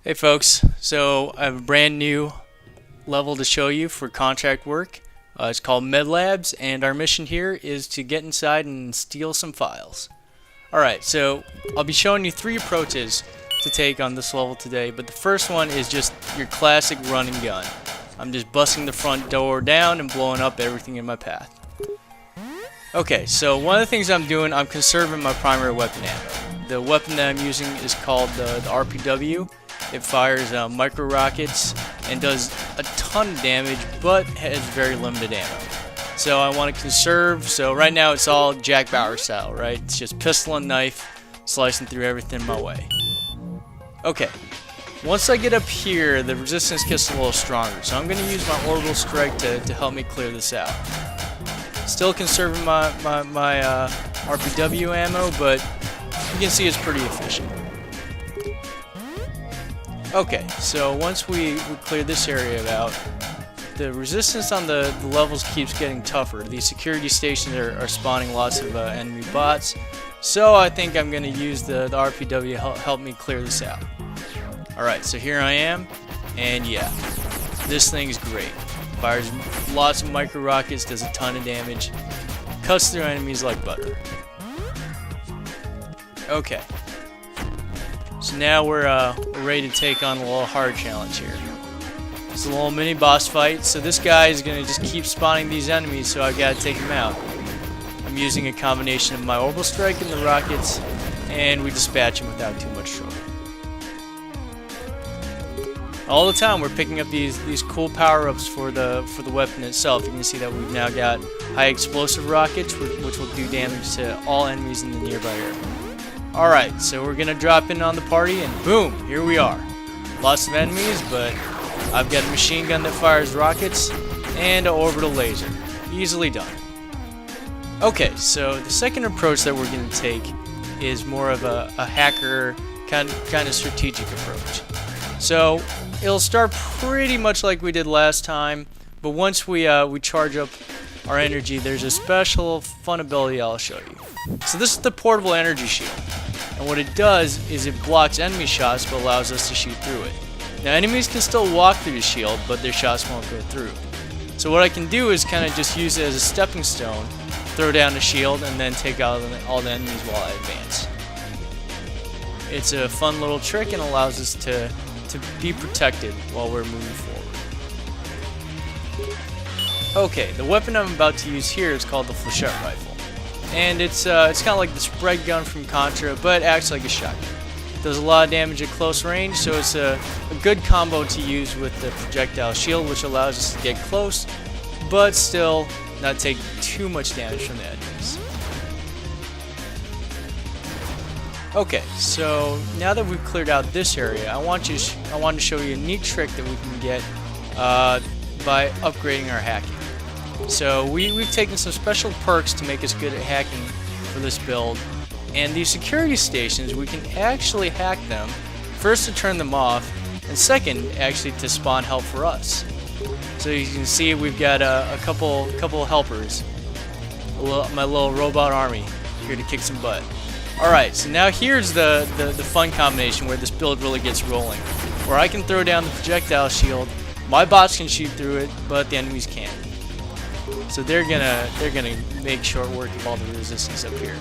Hey folks, so I have a brand new level to show you for contract work. It's called Med Labs, and our mission here is to get inside and steal some files. Alright, so I'll be showing you 3 approaches to take on this level today, but the first one is just your classic run and gun. I'm just busting the front door down and blowing up everything in my path. Okay, so one of the things I'm doing, I'm conserving my primary weapon ammo. The weapon that I'm using is called the RPW. It fires micro rockets and does a ton of damage, but has very limited ammo. So I want to conserve. So right now it's all Jack Bauer style, right? It's just pistol and knife, slicing through everything in my way. Okay, once I get up here, the resistance gets a little stronger. So I'm going to use my orbital strike to help me clear this out. Still conserving my RPW ammo, but you can see it's pretty efficient. Okay, so once we clear this area out, the resistance on the levels keeps getting tougher. These security stations are spawning lots of enemy bots, so I think I'm going to use the RPW to help me clear this out. Alright, so here I am, and yeah, this thing's great. Fires lots of micro rockets, does a ton of damage, cuts through enemies like butter. Okay. So now we're ready to take on a little hard challenge here. It's a little mini boss fight, so this guy is going to just keep spawning these enemies, so I've got to take him out. I'm using a combination of my orbital strike and the rockets, and we dispatch him without too much trouble. All the time we're picking up these cool power-ups for the weapon itself. You can see that we've now got high explosive rockets, which will do damage to all enemies in the nearby area. Alright, so we're gonna drop in on the party, and boom, here we are. Lots of enemies, but I've got a machine gun that fires rockets and an orbital laser. Easily done. Okay, so the second approach that we're gonna take is more of a hacker kind of strategic approach. So it'll start pretty much like we did last time, but once we charge up our energy, there's a special fun ability I'll show you. So this is the portable energy shield, and what it does is it blocks enemy shots but allows us to shoot through it. Now enemies can still walk through the shield, but their shots won't go through. So what I can do is kind of just use it as a stepping stone, throw down the shield, and then take out all the enemies while I advance. It's a fun little trick and allows us to be protected while we're moving forward. Okay, the weapon I'm about to use here is called the flechette rifle. And it's kind of like the spread gun from Contra, but acts like a shotgun. Does a lot of damage at close range, so it's a good combo to use with the projectile shield, which allows us to get close, but still not take too much damage from the enemies. Okay, so now that we've cleared out this area, I want to show you a neat trick that we can get by upgrading our hacking. So we've taken some special perks to make us good at hacking for this build, and these security stations, we can actually hack them, first to turn them off, and second, actually to spawn help for us. So you can see we've got a couple helpers, my little robot army here to kick some butt. Alright, so now here's the fun combination where this build really gets rolling, where I can throw down the projectile shield, my bots can shoot through it, but the enemies can't. So they're gonna make short work of all the resistance up here.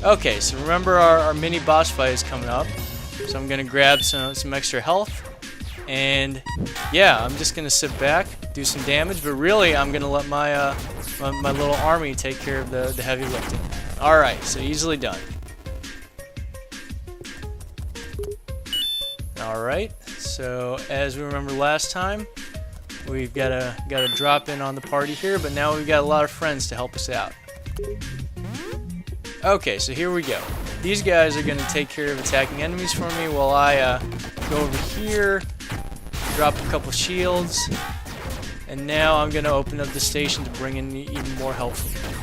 Okay, so remember our mini boss fight is coming up. So I'm gonna grab some extra health, and yeah, I'm just gonna sit back, do some damage, but really I'm gonna let my my little army take care of the heavy lifting. All right, so easily done. All right, so as we remember last time, we've got to drop in on the party here, but now we've got a lot of friends to help us out. Okay, so here we go. These guys are going to take care of attacking enemies for me while I go over here, drop a couple shields, and now I'm going to open up the station to bring in even more help for me.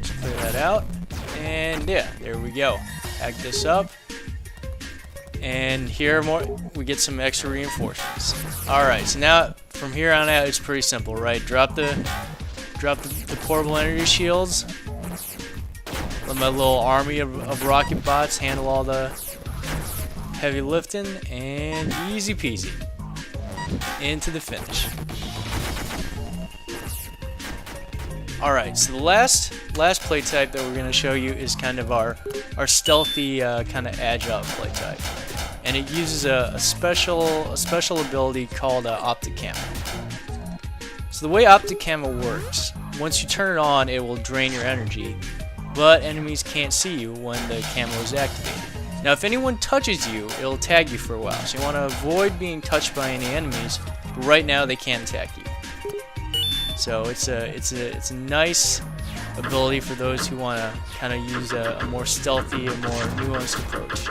Just clear that out, and yeah, there we go. Hack this up. And here we get some extra reinforcements. Alright, so now from here on out it's pretty simple, right? Drop the portable energy shields. Let my little army of rocket bots handle all the heavy lifting, and easy peasy into the finish. Alright, so the last play type that we're going to show you is kind of our stealthy, kind of agile play type. And it uses a special ability called Optic Camo. So the way Optic Camo works, once you turn it on, it will drain your energy, but enemies can't see you when the camo is activated. Now if anyone touches you, it'll tag you for a while, so you want to avoid being touched by any enemies, but right now they can't attack you. So it's a nice ability for those who want to kind of use a more stealthy, a more nuanced approach.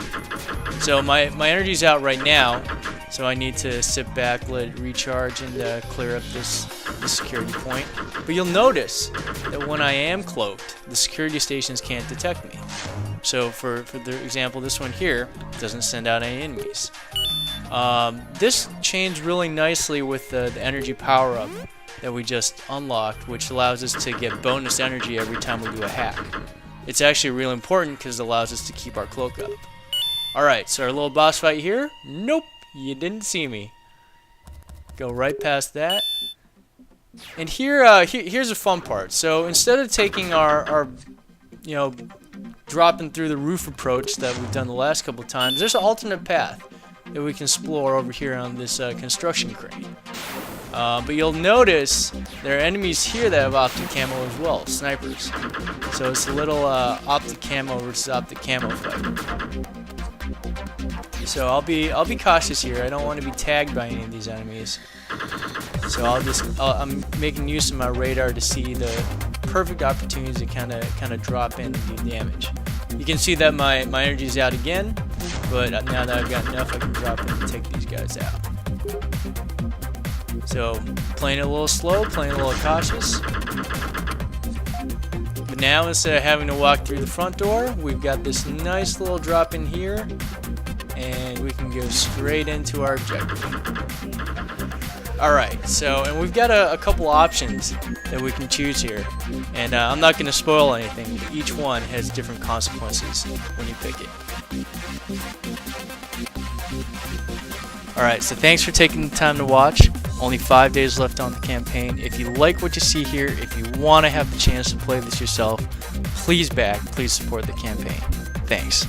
So my energy's out right now, so I need to sit back, let it recharge, and clear up this security point. But you'll notice that when I am cloaked, the security stations can't detect me. So for the example, this one here doesn't send out any enemies. This changed really nicely with the energy power-up that we just unlocked, which allows us to get bonus energy every time we do a hack. It's actually really important because it allows us to keep our cloak up. Alright, so our little boss fight here. Nope, you didn't see me. Go right past that. And here's a fun part. So instead of taking our dropping through the roof approach that we've done the last couple of times, there's an alternate path that we can explore over here on this construction crane. But you'll notice there are enemies here that have optic camo as well, snipers. So it's a little optic camo versus optic camo fight. So I'll be cautious here. I don't want to be tagged by any of these enemies. So I'm making use of my radar to see the perfect opportunities to kind of drop in and do damage. You can see that my energy's out again, but now that I've got enough, I can drop in and take these guys out. So, playing it a little slow, playing a little cautious. But now, instead of having to walk through the front door, we've got this nice little drop in here, and we can go straight into our objective. Alright, so, and we've got a couple options that we can choose here. And I'm not going to spoil anything, but each one has different consequences when you pick it. Alright, so thanks for taking the time to watch. Only 5 days left on the campaign. If you like what you see here, if you want to have the chance to play this yourself, please support the campaign. Thanks.